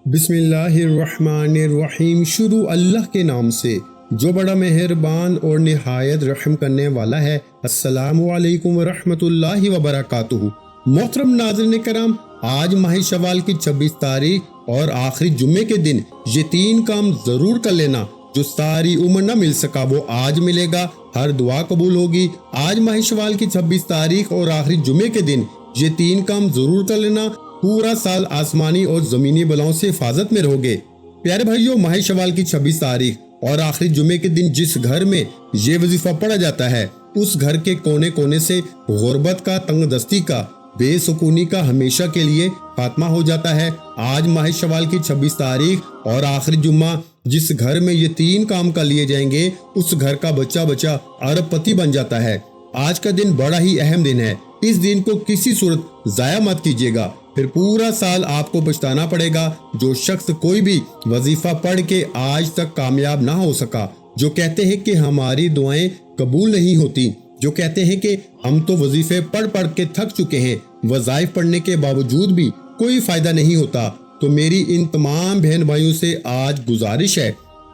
बिस्मिल्लाहिर्रहमानिर्रहीम। शुरू अल्लाह के नाम से जो बड़ा मेहरबान और निहायत रहम करने वाला है। अस्सलामु अलैकुम वरहमतुल्लाहि वबरकातुहू। मोहतरम नाज़रीन करम, आज माह शवाल की 26 तारीख और आखिरी जुम्मे के दिन ये 3 काम जरूर कर लेना जो सारी उम्र न मिल सका वो आज मिलेगा। हर दुआ कबूल होगी। आज माह शवाल की 26 तारीख और आखिरी जुम्मे के दिन ये 3 काम जरूर कर लेना। पूरा साल आसमानी और जमीनी बलाओं से हिफाजत में रहोगे। प्यारे भाइयों, माह शवाल की 26 तारीख और आखिरी जुम्मे के दिन जिस घर में ये वजीफा पढ़ा जाता है उस घर के कोने कोने से गुर्बत का, तंगदस्ती का, बेसुकूनी का हमेशा के लिए खात्मा हो जाता है। आज माह शवाल की 26 तारीख और आखिरी जुम्मा जिस घर में ये 3 काम कर लिए जाएंगे उस घर का बच्चा बच्चा अरबपति बन जाता है। आज का दिन बड़ा ही अहम दिन है। इस दिन को किसी सूरत जाया मत कीजिएगा, फिर पूरा साल आपको पछताना पड़ेगा। जो शख्स कोई भी वजीफा पढ़ के आज तक कामयाब ना हो सका, जो कहते हैं कि हमारी दुआएं कबूल नहीं होती, जो कहते हैं कि हम तो वजीफे पढ़ पढ़ के थक चुके हैं, वज़ाइफ पढ़ने के बावजूद भी कोई फायदा नहीं होता, तो मेरी इन तमाम बहन भाइयों से आज गुजारिश है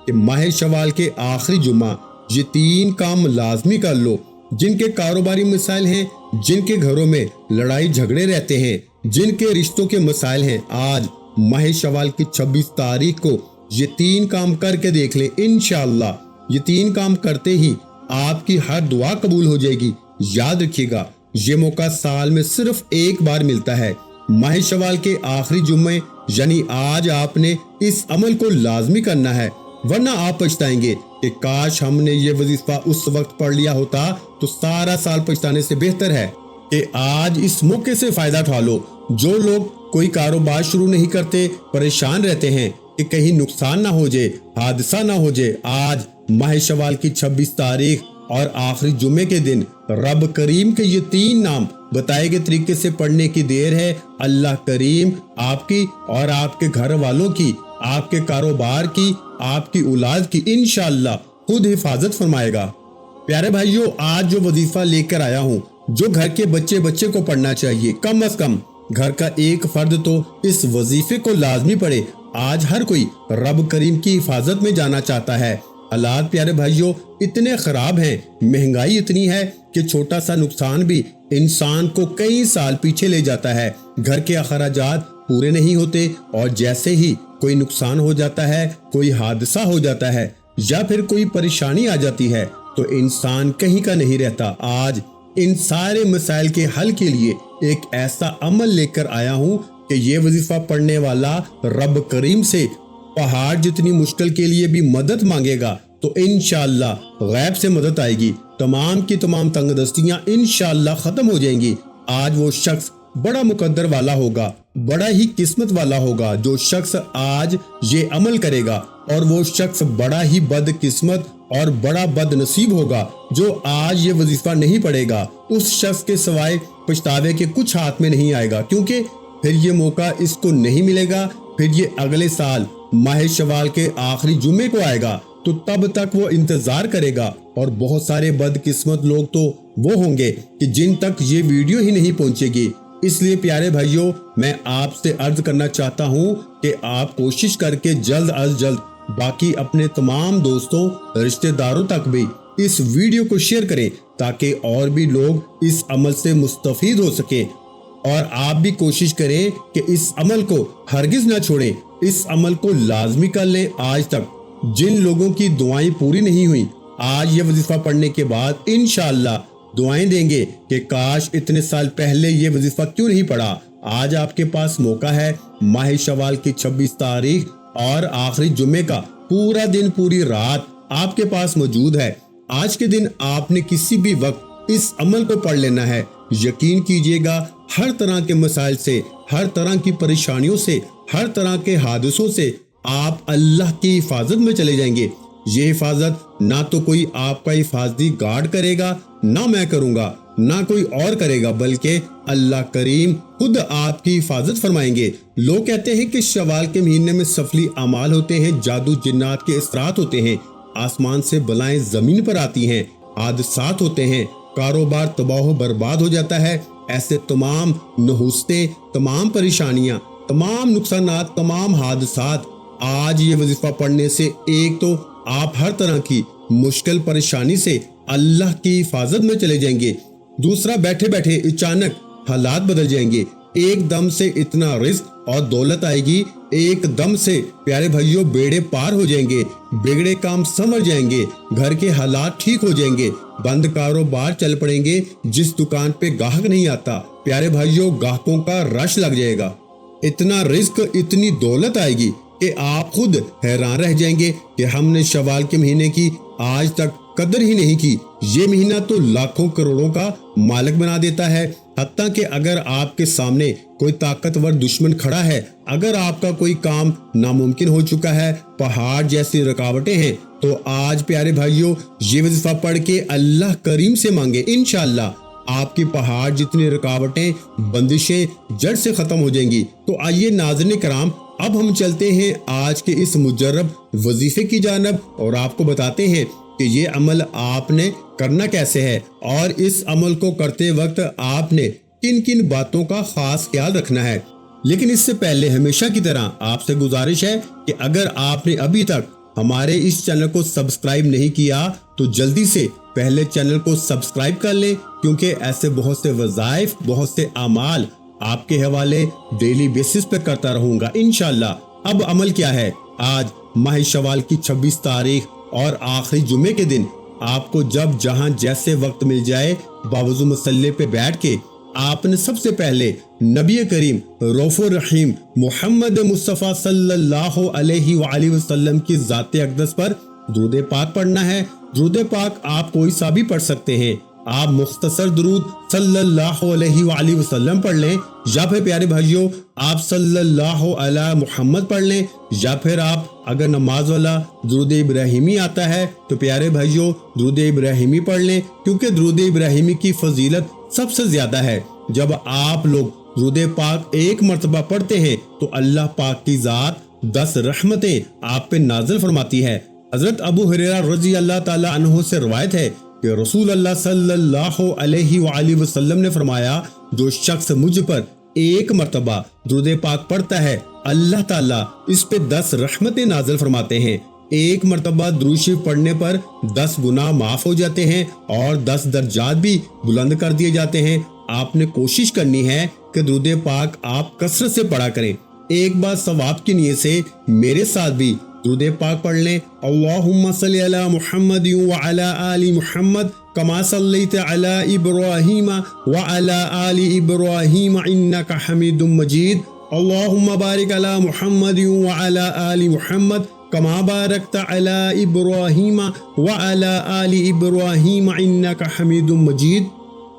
कि माह शवाल के आखिरी जुम्मा ये 3 काम लाजमी कर लो। जिनके कारोबारी मसाइल हैं, जिनके घरों में लड़ाई झगड़े रहते हैं, जिनके रिश्तों के मसाइल हैं, आज माह शवाल की 26 तारीख को ये 3 काम करके देख ले। इंशाअल्लाह ये 3 काम करते ही आपकी हर दुआ कबूल हो जाएगी। याद रखिएगा, ये मौका साल में सिर्फ एक बार मिलता है। माह शवाल के आखिरी जुम्मे यानी आज आपने इस अमल को लाजमी करना है, वरना आप पछताएंगे कि काश हमने ये वजीफा उस वक्त पढ़ लिया होता। तो सारा साल पछताने से बेहतर है कि आज इस मौके से फायदा उठा लो। जो लोग कोई कारोबार शुरू नहीं करते, परेशान रहते हैं कि कहीं नुकसान ना हो जाए, हादसा ना हो जाए, आज माह शवाल की 26 तारीख और आखिरी जुम्मे के दिन रब करीम के ये 3 नाम बताए गए तरीके से पढ़ने की देर है। अल्लाह करीम आपकी और आपके घर वालों की, आपके कारोबार की, आपकी औलाद की इंशाअल्लाह खुद हिफाजत फरमाएगा। प्यारे भाइयों, आज जो वजीफा लेकर आया हूँ, जो घर के बच्चे बच्चे को पढ़ना चाहिए, कम अज कम घर का एक फर्द तो इस वजीफे को लाजमी पढ़े। आज हर कोई रब करीम की हिफाजत में जाना चाहता है। हालात प्यारे भाइयों इतने खराब हैं, महंगाई इतनी है कि छोटा सा नुकसान भी इंसान को कई साल पीछे ले जाता है। घर के अखराजात पूरे नहीं होते और जैसे ही कोई नुकसान हो जाता है, कोई हादसा हो जाता है या फिर कोई परेशानी आ जाती है तो इंसान कहीं का नहीं रहता। आज इन सारे मसाइल के हल के लिए एक ऐसा अमल लेकर आया हूँ कि ये वजीफा पढ़ने वाला रब करीम से पहाड़ जितनी मुश्किल के लिए भी मदद मांगेगा तो इंशाअल्लाह गैब से मदद आएगी। तमाम की तमाम तंगदस्तियां इंशाअल्लाह खत्म हो जाएंगी। आज वो शख्स बड़ा मुकद्दर वाला होगा, बड़ा ही किस्मत वाला होगा जो शख्स आज ये अमल करेगा, और वो शख्स बड़ा ही बदकिस्मत और बड़ा बदनसीब होगा जो आज ये वजीफा नहीं पढ़ेगा। उस शख्स के सिवाय पछतावे के कुछ हाथ में नहीं आएगा, क्योंकि फिर ये मौका इसको नहीं मिलेगा। फिर ये अगले साल माह शवाल के आखिरी जुम्मे को आएगा, तो तब तक वो इंतजार करेगा। और बहुत सारे बदकिस्मत लोग तो वो होंगे कि जिन तक ये वीडियो ही नहीं पहुंचेगी। इसलिए प्यारे भाइयों, मैं आपसे अर्ज करना चाहता हूँ कि आप कोशिश करके जल्द अज जल्द बाकी अपने तमाम दोस्तों, रिश्तेदारों तक भी इस वीडियो को शेयर करें ताकि और भी लोग इस अमल से मुस्तफीद हो सके। और आप भी कोशिश करें कि इस अमल को हरगिज ना छोड़ें, इस अमल को लाजमी कर लें। आज तक जिन लोगों की दुआएं पूरी नहीं हुई, आज ये वजीफा पढ़ने के बाद इंशाअल्लाह दुआएं देंगे कि काश इतने साल पहले ये वजीफा क्यों नहीं पढ़ा। आज आपके पास मौका है। माह शवाल की 26 तारीख और आखिरी जुम्मे का पूरा दिन, पूरी रात आपके पास मौजूद है। आज के दिन आपने किसी भी वक्त इस अमल को पढ़ लेना है। यकीन कीजिएगा, हर तरह के मसाइल से, हर तरह की परेशानियों से, हर तरह के हादसों से आप अल्लाह की हिफाजत में चले जाएंगे। ये हिफाजत ना तो कोई आपका हिफाजती गार्ड करेगा, ना मैं करूंगा, ना कोई और करेगा, बल्कि अल्लाह करीम खुद आपकी हिफाजत फरमाएंगे। लोग कहते हैं कि शवाल के महीने में सफली अमाल होते हैं, जादू जिन्नात के असरात होते हैं, आसमान से बलाएं जमीन पर आती हैं, हादसात होते हैं, कारोबार तबाह बर्बाद हो जाता है। ऐसे तमाम नहुस्ते, तमाम परेशानियां تمام نقصانات، تمام حادثات آج یہ وظیفہ پڑھنے سے ایک تو آپ ہر طرح کی مشکل پریشانی سے اللہ کی حفاظت میں چلے جائیں گے، دوسرا بیٹھے بیٹھے اچانک حالات بدل جائیں گے، ایک دم سے اتنا رزق اور دولت آئے گی، ایک دم سے پیارے بھائیوں بیڑے پار ہو جائیں گے، بگڑے کام سنور جائیں گے، گھر کے حالات ٹھیک ہو جائیں گے، بند کاروبار چل پڑیں گے، جس دکان پہ گاہک نہیں آتا پیارے بھائیوں گاہکوں کا رش لگ جائے گا، اتنا رزق اتنی دولت آئے گی کہ آپ خود حیران رہ جائیں گے کہ ہم نے شوال کے مہینے کی آج تک قدر ہی نہیں کی، یہ مہینہ تو لاکھوں کروڑوں کا مالک بنا دیتا ہے۔ حتیٰ کہ اگر آپ کے سامنے کوئی طاقتور دشمن کھڑا ہے، اگر آپ کا کوئی کام ناممکن ہو چکا ہے، پہاڑ جیسی رکاوٹیں ہیں، تو آج پیارے بھائیوں یہ وظیفہ پڑھ کے اللہ کریم سے مانگے، انشاءاللہ آپ کی پہاڑ جتنی رکاوٹیں، بندشیں جڑ سے ختم ہو جائیں گی۔ تو آئیے ناظرین کرام، اب ہم چلتے ہیں آج کے اس مجرب وظیفے کی جانب اور آپ کو بتاتے ہیں کہ یہ عمل آپ نے کرنا کیسے ہے اور اس عمل کو کرتے وقت آپ نے کن کن باتوں کا خاص خیال رکھنا ہے۔ لیکن اس سے پہلے ہمیشہ کی طرح آپ سے گزارش ہے کہ اگر آپ نے ابھی تک ہمارے اس چینل کو سبسکرائب نہیں کیا تو جلدی سے پہلے چینل کو سبسکرائب کر لیں، کیونکہ ایسے بہت سے وظائف، بہت سے اعمال آپ کے حوالے ڈیلی بیسس پہ کرتا رہوں گا انشاءاللہ۔ اب عمل کیا ہے؟ آج ماہ شوال کی 26 تاریخ اور آخری جمعے کے دن آپ کو جب جہاں جیسے وقت مل جائے باوضو مصلی پہ بیٹھ کے آپ نے سب سے پہلے نبی کریم رؤوف الرحیم محمد مصطفیٰ صلی اللہ علیہ وآلہ وسلم کی ذات اقدس پر درود پاک پڑھنا ہے۔ درود پاک آپ کوئی سا بھی پڑھ سکتے ہیں، آپ مختصر درود صلی اللہ علیہ وآلہ وسلم پڑھ لیں، یا پھر پیارے بھائیوں آپ صلی اللہ علی محمد پڑھ لیں، یا پھر آپ اگر نماز والا درود ابراہیمی آتا ہے تو پیارے بھائیوں درود ابراہیمی پڑھ لیں، کیونکہ درود ابراہیمی کی فضیلت سب سے زیادہ ہے۔ جب آپ لوگ درود پاک ایک مرتبہ پڑھتے ہیں تو اللہ پاک کی ذات 10 رحمتیں آپ پہ نازل فرماتی ہے۔ حضرت ابو ہریرہ رضی اللہ تعالی عنہ سے روایت ہے کہ رسول اللہ صلی اللہ علیہ وآلہ وسلم نے فرمایا، جو شخص مجھ پر ایک مرتبہ درود پاک پڑھتا ہے اللہ تعالیٰ اس پہ 10 رحمتیں نازل فرماتے ہیں۔ ایک مرتبہ درود شریف پڑھنے پر 10 گناہ معاف ہو جاتے ہیں اور 10 درجات بھی بلند کر دیے جاتے ہیں۔ آپ نے کوشش کرنی ہے کہ درود پاک آپ کثرت سے پڑھا کریں۔ ایک بار ثواب کی نیت سے میرے ساتھ بھی درود پاک پڑھ لیں۔ اللہم صلی علی محمد وعلی آل محمد کما صلیت علی ابراہیم وعلی آل ابراہیم انک حمید مجید۔ اللہم بارک علی محمد وعلی آل محمد کما بارکت علی ابراہیم وعلی آل ابراہیم انک حمید مجید۔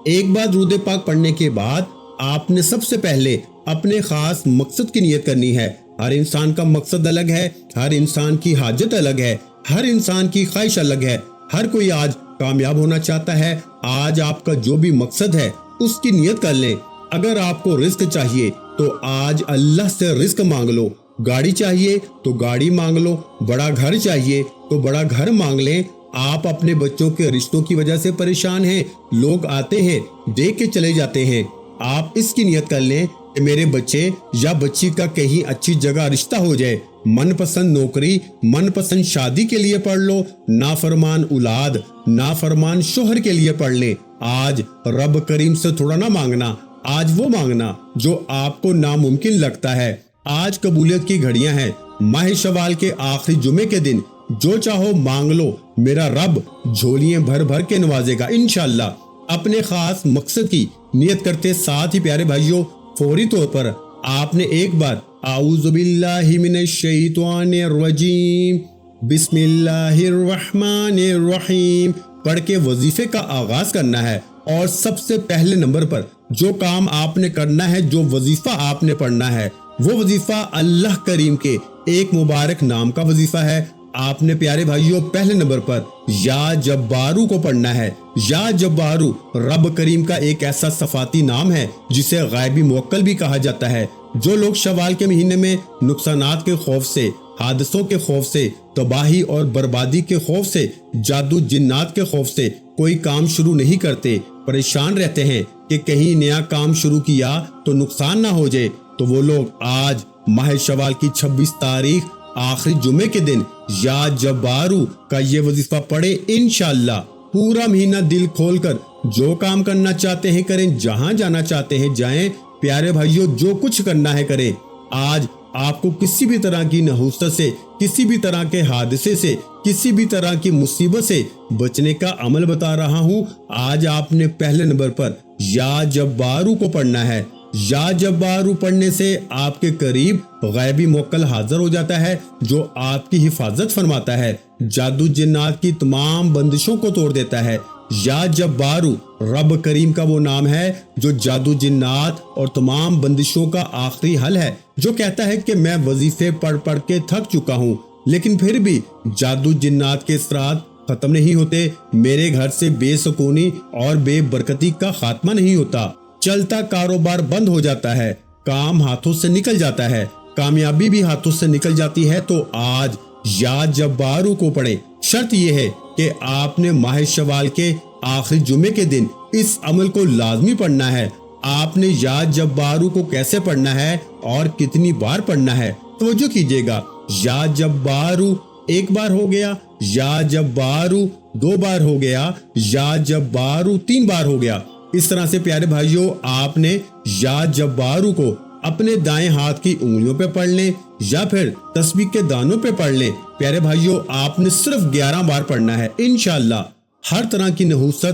ایک بار درود پاک پڑھنے کے بعد آپ نے سب سے پہلے اپنے خاص مقصد کی نیت کرنی ہے۔ ہر انسان کا مقصد الگ ہے، ہر انسان کی حاجت الگ ہے، ہر انسان کی خواہش الگ ہے، ہر کوئی آج کامیاب ہونا چاہتا ہے۔ آج آپ کا جو بھی مقصد ہے اس کی نیت کر لیں۔ اگر آپ کو رزق چاہیے تو آج اللہ سے رزق مانگ لو، گاڑی چاہیے تو گاڑی مانگ لو، بڑا گھر چاہیے تو بڑا گھر مانگ لیں۔ آپ اپنے بچوں کے رشتوں کی وجہ سے پریشان ہیں، لوگ آتے ہیں دیکھ کے چلے جاتے ہیں، آپ اس کی نیت کر لیں کہ میرے بچے یا بچی کا کہیں اچھی جگہ رشتہ ہو جائے، من پسند نوکری، من پسند شادی کے لیے پڑھ لو، نافرمان اولاد، نافرمان شوہر کے لیے پڑھ لیں۔ آج رب کریم سے تھوڑا نہ مانگنا، آج وہ مانگنا جو آپ کو ناممکن لگتا ہے۔ آج قبولیت کی گھڑیاں ہیں، ماہ شوال کے آخری جمعے کے دن جو چاہو مانگ لو، میرا رب جھولیاں بھر بھر کے نوازے گا انشاءاللہ۔ اپنے خاص مقصد کی نیت کرتے ساتھ ہی پیارے بھائیوں فوری طور پر آپ نے ایک بار اعوذ باللہ من الشیطان الرجیم بسم اللہ الرحمن الرحیم پڑھ کے وظیفے کا آغاز کرنا ہے۔ اور سب سے پہلے نمبر پر جو کام آپ نے کرنا ہے، جو وظیفہ آپ نے پڑھنا ہے، وہ وظیفہ اللہ کریم کے ایک مبارک نام کا وظیفہ ہے۔ آپ نے پیارے بھائیوں پہلے نمبر پر یا جبارو کو پڑھنا ہے۔ یا جبارو رب کریم کا ایک ایسا صفاتی نام ہے جسے غیبی موکل بھی کہا جاتا ہے۔ جو لوگ شوال کے مہینے میں نقصانات کے خوف سے، حادثوں کے خوف سے، تباہی اور بربادی کے خوف سے، جادو جنات کے خوف سے کوئی کام شروع نہیں کرتے، پریشان رہتے ہیں کہ کہیں نیا کام شروع کیا تو نقصان نہ ہو جائے، تو وہ لوگ آج ماہ شوال کی 26 تاریخ آخری جمعے کے دن یا جبارو کا یہ وظیفہ پڑھے انشاءاللہ پورا مہینہ دل کھول کر جو کام کرنا چاہتے ہیں کریں، جہاں جانا چاہتے ہیں جائیں۔ پیارے بھائیوں، جو کچھ کرنا ہے کریں۔ آج آپ کو کسی بھی طرح کی نحوست سے، کسی بھی طرح کے حادثے سے، کسی بھی طرح کی مصیبت سے بچنے کا عمل بتا رہا ہوں۔ آج آپ نے پہلے نمبر پر یا جبارو کو پڑھنا ہے۔ یا جبارو پڑھنے سے آپ کے قریب غیبی موکل حاضر ہو جاتا ہے جو آپ کی حفاظت فرماتا ہے، جادو جنات کی تمام بندشوں کو توڑ دیتا ہے۔ یا جبارو رب کریم کا وہ نام ہے جو جادو جنات اور تمام بندشوں کا آخری حل ہے، جو کہتا ہے کہ میں وظیفے پڑھ پڑھ کے تھک چکا ہوں لیکن پھر بھی جادو جنات کے اثرات ختم نہیں ہوتے، میرے گھر سے بے سکونی اور بے برکتی کا خاتمہ نہیں ہوتا، چلتا کاروبار بند ہو جاتا ہے، کام ہاتھوں سے نکل جاتا ہے، کامیابی بھی ہاتھوں سے نکل جاتی ہے۔ تو آج یا جبارو کو پڑھیں۔ شرط یہ ہے کہ آپ نے ماہ شوال کے آخری جمعے کے دن اس عمل کو لازمی پڑھنا ہے۔ آپ نے یا جبارو کو کیسے پڑھنا ہے اور کتنی بار پڑھنا ہے، توجہ کیجئے گا۔ یا جبارو ایک بار ہو گیا، یا جبارو 2 بار ہو گیا، یا جبارو 3 بار ہو گیا۔ اس طرح سے پیارے بھائیوں، آپ نے یا جبارو کو اپنے دائیں ہاتھ کی انگلیوں پہ پڑھ لیں یا پھر تسبیح کے دانوں پہ پڑھ لیں۔ پیارے بھائیوں، آپ نے صرف 11 بار پڑھنا ہے۔ انشاءاللہ ہر طرح کی نحوست،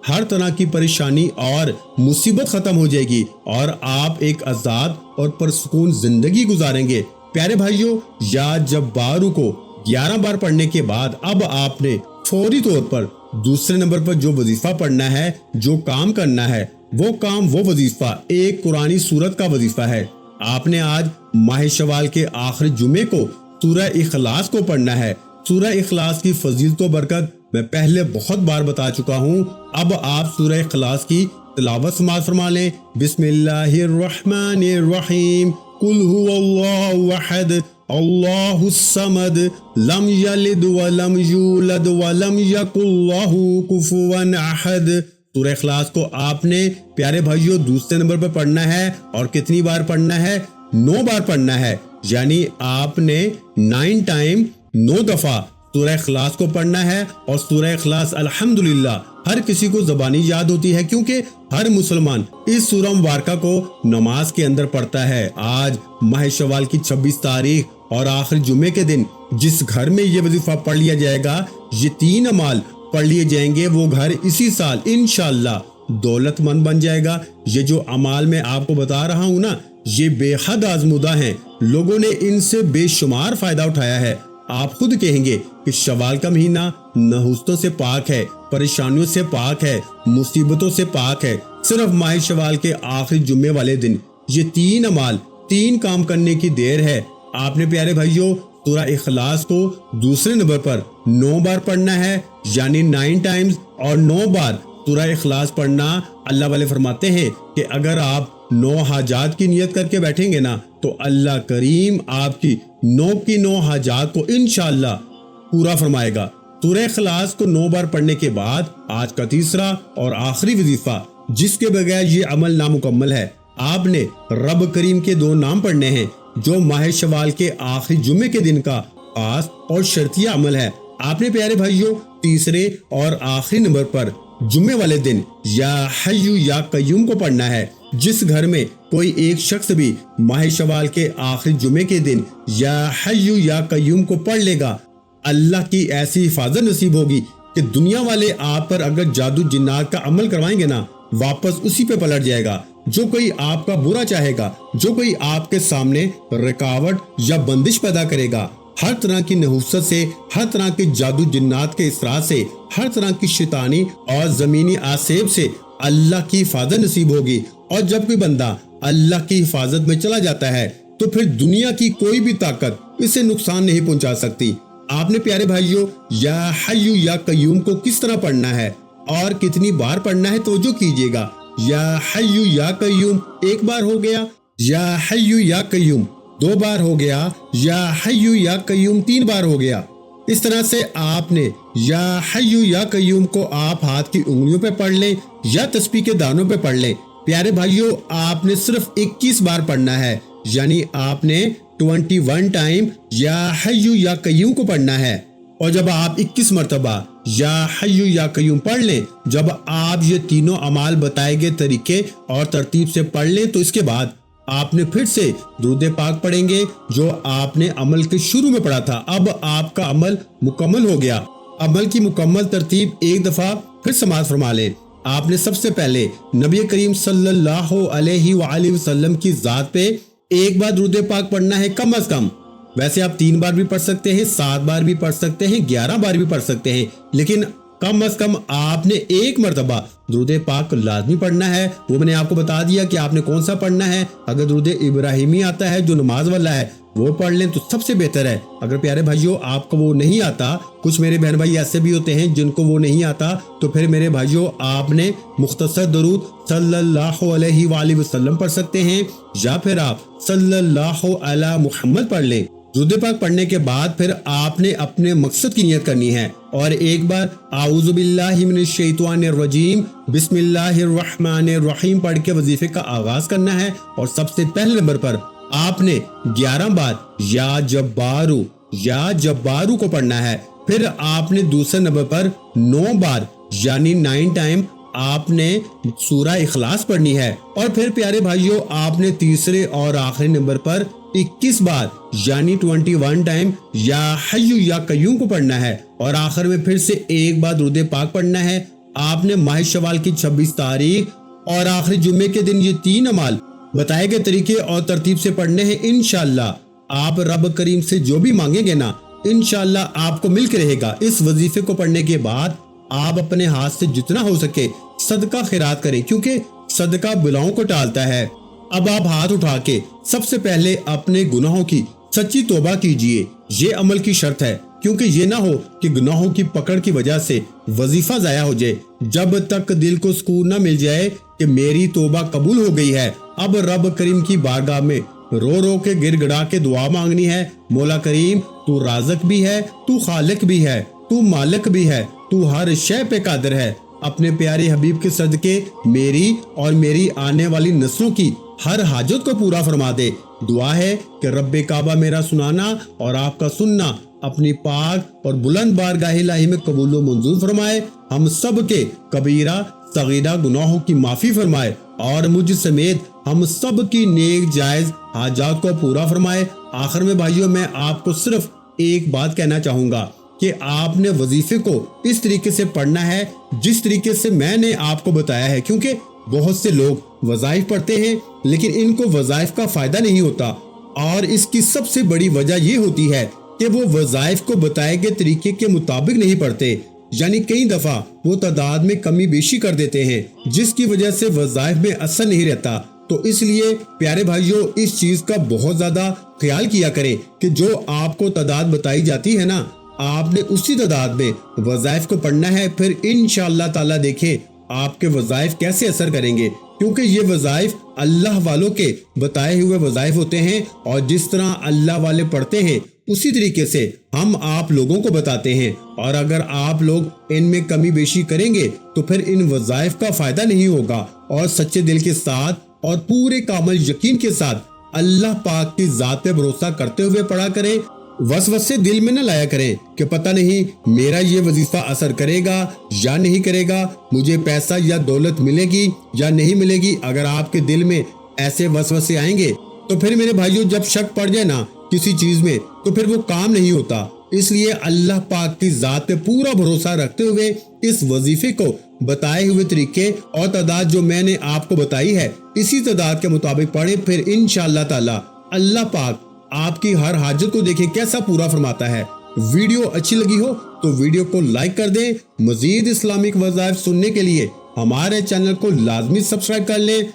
ہر طرح کی پریشانی اور مصیبت ختم ہو جائے گی اور آپ ایک آزاد اور پرسکون زندگی گزاریں گے۔ پیارے بھائیوں، یا جبارو کو 11 بار پڑھنے کے بعد اب آپ نے فوری طور پر دوسرے نمبر پر جو وظیفہ پڑھنا ہے، جو کام کرنا ہے، وہ وظیفہ ایک قرآنی سورت کا وظیفہ ہے۔ آپ نے آج ماہ شوال کے آخری جمعے کو سورہ اخلاص کو پڑھنا ہے۔ سورہ اخلاص کی فضیلت و برکت میں پہلے بہت بار بتا چکا ہوں، اب آپ سورہ اخلاص کی تلاوت سماعت فرما لیں۔ بسم اللہ الرحمن الرحیم، قل هو اللہ احد اللہ الصمد لم یلد ولم یولد ولم یکن لہ کفوا احد۔ سورہ اخلاص کو آپ نے پیارے بھائیوں دوسرے نمبر پر پڑھنا ہے اور کتنی بار پڑھنا ہے؟ 9 بار پڑھنا ہے، یعنی آپ نے 9 ٹائم 9 دفعہ سورہ اخلاص کو پڑھنا ہے۔ اور سورہ اخلاص الحمدللہ ہر کسی کو زبانی یاد ہوتی ہے کیونکہ ہر مسلمان اس سورہ مبارکہ کو نماز کے اندر پڑھتا ہے۔ آج ماہ شوال کی 26 تاریخ اور آخری جمعے کے دن جس گھر میں یہ وظیفہ پڑھ لیا جائے گا، یہ 3 اعمال پڑھ لیے جائیں گے، وہ گھر اسی سال انشاءاللہ دولت مند بن جائے گا۔ یہ جو اعمال میں آپ کو بتا رہا ہوں نا، یہ بے حد آزمودہ ہیں، لوگوں نے ان سے بے شمار فائدہ اٹھایا ہے۔ آپ خود کہیں گے کہ شوال کا مہینہ نحوستوں سے پاک ہے، پریشانیوں سے پاک ہے، مصیبتوں سے پاک ہے۔ صرف ماہ شوال کے آخری جمعے والے دن یہ 3 اعمال، 3 کام کرنے کی دیر ہے۔ آپ نے پیارے بھائیوں سورہ اخلاص کو دوسرے نمبر پر 9 بار پڑھنا ہے، یعنی 9 ٹائمز اور 9 بار سورہ اخلاص پڑھنا۔ اللہ والے فرماتے ہیں کہ اگر آپ 9 حاجات کی نیت کر کے بیٹھیں گے نا تو اللہ کریم آپ کی 9 کی 9 حاجات کو انشاءاللہ پورا فرمائے گا۔ سورہ اخلاص کو 9 بار پڑھنے کے بعد آج کا تیسرا اور آخری وظیفہ، جس کے بغیر یہ عمل نامکمل ہے، آپ نے رب کریم کے 2 نام پڑھنے ہیں جو ماہ شوال کے آخری جمعے کے دن کا خاص اور شرطیہ عمل ہے۔ آپ نے پیارے بھائیوں تیسرے اور آخری نمبر پر جمعے والے دن یا حیو یا قیوم کو پڑھنا ہے۔ جس گھر میں کوئی ایک شخص بھی ماہ شوال کے آخری جمعے کے دن یا حیو یا قیوم کو پڑھ لے گا، اللہ کی ایسی حفاظت نصیب ہوگی کہ دنیا والے آپ پر اگر جادو جنات کا عمل کروائیں گے نا، واپس اسی پہ پلٹ جائے گا۔ جو کوئی آپ کا برا چاہے گا، جو کوئی آپ کے سامنے رکاوٹ یا بندش پیدا کرے گا، ہر طرح کی نحوست سے، ہر طرح کے جادو جنات کے اثرات سے، ہر طرح کی شیطانی اور زمینی آسیب سے اللہ کی حفاظت نصیب ہوگی۔ اور جب کوئی بندہ اللہ کی حفاظت میں چلا جاتا ہے تو پھر دنیا کی کوئی بھی طاقت اسے نقصان نہیں پہنچا سکتی۔ آپ نے پیارے بھائیوں یا حیو یا قیوم کو کس طرح پڑھنا ہے اور کتنی بار پڑھنا ہے، توجہ کیجیے گا۔ یا حیو یا قیوم 1 بار ہو گیا، یا حیو یا قیوم 2 بار ہو گیا، یا حیو یا قیوم 3 بار ہو گیا۔ اس طرح سے آپ نے یا حیو یا قیوم کو آپ ہاتھ کی انگلیوں پہ پڑھ لیں یا تسبیح کے دانوں پہ پڑھ لیں۔ پیارے بھائیوں آپ نے صرف 21 بار پڑھنا ہے، यानी आपने 21 टाइम या हय्यु या कय्यूम को पढ़ना है। और जब आप 21 मरतबा या हय्यु या कय्यूम पढ़ लें, जब आप ये तीनों अमाल बताए गए तरीके और तरतीब से पढ़ लें, तो इसके बाद आपने फिर से दुरूद पाक पढ़ेंगे जो आपने अमल के शुरू में पढ़ा था। अब आपका अमल मुकम्मल हो गया। अमल की मुकम्मल तरतीब एक दफा फिर समाअत फरमा लें। आपने सबसे पहले नबी करीम सल्लल्लाहु अलैहि वसल्लम की जात पे एक बार दुरूद पाक पढ़ना है कम अज कम। वैसे आप 3 बार भी पढ़ सकते हैं, 7 बार भी पढ़ सकते हैं, 11 बार भी पढ़ सकते हैं, लेकिन कम अज कम आपने एक मरतबा दुरूद पाक लाजमी पढ़ना है। वो मैंने आपको बता दिया कि आपने कौन सा पढ़ना है। अगर दुरूद इब्राहिमी आता है जो नमाज वाला है वो पढ़ लें तो सबसे बेहतर है। अगर प्यारे भाइयों आपको वो नहीं आता, कुछ मेरे बहन भाई ऐसे भी होते हैं जिनको वो नहीं आता, तो फिर मेरे भाइयों आपने मुख्तसर दुरूद सल्लल्लाहु अलैहि वसल्लम पढ़ सकते हैं, या फिर आप सल्लल्लाहु अला मुहम्मद पढ़ लें। दुरूद पाक पढ़ने के बाद फिर आपने अपने मकसद की नियत करनी है और एक बार आऊज़ु बिल्लाहि मिनश शैतानिर रजीम बिस्मिल्लाहिर रहमानिर रहीम पढ़ के वजीफे का आगाज करना है। और सबसे पहले नंबर पर आपने 11 बार या जब्बारू को पढ़ना है। फिर आपने दूसरे नंबर पर 9 बार यानी 9 टाइम आपने सूरा इखलास पढ़नी है। और फिर प्यारे भाइयों आपने तीसरे और आखिरी नंबर पर 21 बार यानी 21 टाइम या हय्यु या कय्यूम को पढ़ना है। और आखिर में फिर से एक बार दुरूद पाक पढ़ना है। आपने माह शवाल की 26 तारीख और आखिरी जुम्मे के दिन ये 3 अमाल बताए गए तरीके और तरतीब से पढ़ने हैं। इंशाअल्लाह आप रब करीम से जो भी मांगेंगे ना, इंशाअल्लाह आपको मिल के रहेगा। इस वजीफे को पढ़ने के बाद आप अपने हाथ से जितना हो सके सदका खैरात करें, क्योंकि सदका बुलाओं को टालता है। अब आप हाथ उठा के सबसे पहले अपने गुनाहों की सच्ची तौबा कीजिए। ये अमल की शर्त है, क्योंकि ये ना हो कि गुनाहों की पकड़ की वजह से वजीफा जाया हो जाए। जब तक दिल को सुकून न मिल जाए कि मेरी तौबा कबूल हो गई है, अब रब करीम की बारगाह में रो रो के गिड़गिड़ा के दुआ मांगनी है। मौला करीम तू राज़िक भी है, तू खालिक भी है, तू मालिक भी है, तू हर शय पे कादिर है। अपने प्यारे हबीब के सदके मेरी और मेरी आने वाली नस्लों की हर हाजत को पूरा फरमा दे। दुआ है कि रब्बे काबा मेरा सुनाना और आपका सुनना अपनी पाक और बुलंद बारगाह इलाही में कबूल व मंजूर फरमाए। हम सब के कबीरा सगीरा गुनाहों की माफी फरमाए और मुझ समेत हम सब की नेक जायज हाजात को पूरा फरमाए। आखिर में भाइयों मैं आपको सिर्फ एक बात कहना चाहूंगा कि आपने वजीफे को इस तरीके से पढ़ना है जिस तरीके से मैंने आपको बताया है, क्योंकि बहुत से लोग वज़ाइफ पढ़ते हैं लेकिन इनको वज़ाइफ का फायदा नहीं होता। और इसकी सबसे बड़ी वजह ये होती है कि वो वज़ाइफ को बताए गए तरीके के मुताबिक नहीं पढ़ते, यानी कई दफा वो तादाद में कमी बेशी कर देते हैं जिसकी वजह से वज़ाइफ में असर नहीं रहता। तो इसलिए प्यारे भाइयों इस चीज का बहुत ज्यादा ख्याल किया करें कि जो आपको तादाद बताई जाती है ना, आपने उसी तादाद में वज़ाइफ को पढ़ना है। फिर इंशाअल्लाह ताला देखें आपके वज़ाइफ कैसे असर करेंगे, क्योंकि ये वज़ाइफ अल्लाह वालों के बताए हुए वज़ाइफ होते हैं और जिस तरह अल्लाह वाले पढ़ते हैं उसी तरीके से हम आप लोगों को बताते हैं। और अगर आप लोग इनमें कमी बेशी करेंगे तो फिर इन वज़ाइफ का फायदा नहीं होगा। और सच्चे दिल के साथ और पूरे कामिल यकीन के साथ अल्लाह पाक की जात पे भरोसा करते हुए पढ़ा करें। वसवसे दिल में न लाया करें कि पता नहीं मेरा ये वजीफा असर करेगा या नहीं करेगा, मुझे पैसा या दौलत मिलेगी या नहीं मिलेगी। अगर आपके दिल में ऐसे वसवसे आएंगे तो फिर मेरे भाइयों जब शक पड़ जाए ना किसी चीज में तो फिर वो काम नहीं होता। इसलिए अल्लाह पाक की जात पे पूरा भरोसा रखते हुए इस वजीफे को बताए हुए तरीके और तादाद जो मैंने आपको बताई है इसी तादाद के मुताबिक पढ़े। फिर इंशाअल्लाह ताला अल्लाह पाक आपकी हर हाजत को देखें कैसा पूरा फरमाता है। वीडियो अच्छी लगी हो तो वीडियो को लाइक कर दें। मजीद इस्लामिक वज़ाइफ सुनने के लिए हमारे चैनल को लाजमी सब्सक्राइब कर लें।